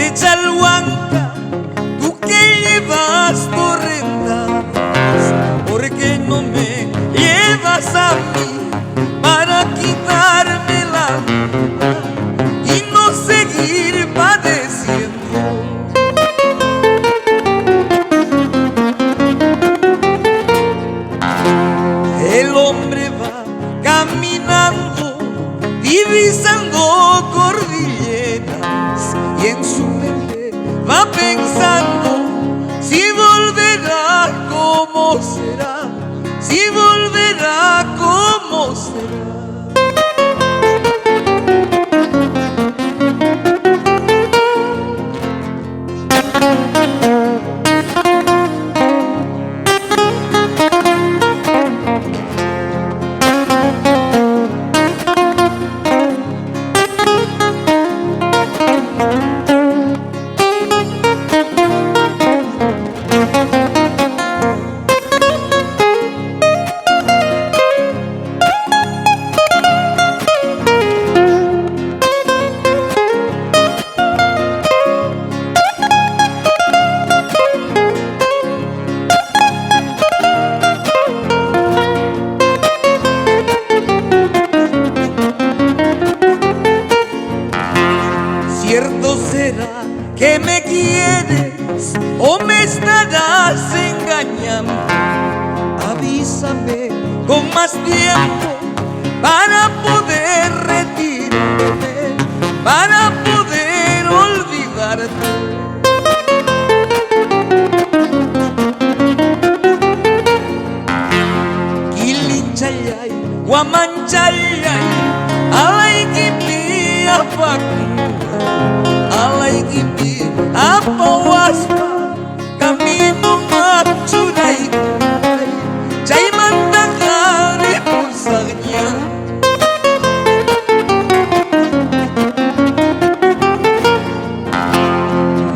de Chalhuanca, tú que llevas torrentas, ¿por qué no me llevas a mí para quitarme la vida y no seguir padeciendo? El hombre va caminando, divisando cordilleras, y en su mente va pensando si volverá, cómo será, si volverá, cómo será. ¿Cierto será que me quieres o me estarás engañando? Avísame con más tiempo para poder retirarme, para poder olvidarte. Kilinchayay, Guamanchayay, Alaikipi, Alaikipi, Apawaspa, Camino Machuray, Chaymantangari Pulsagnya.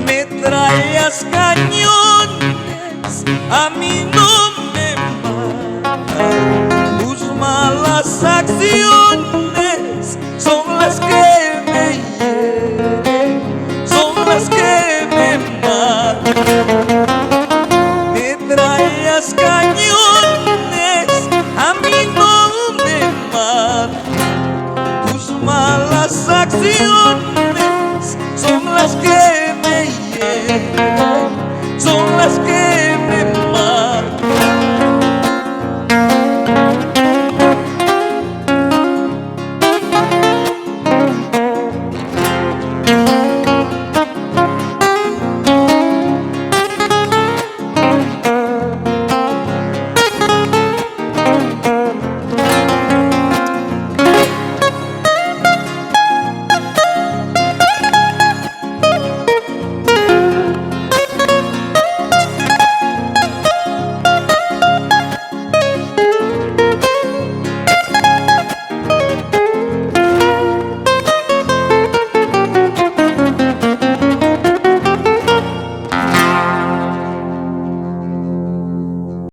Metrallas, cañones, a mí no me matan. Tus malas acciones son las que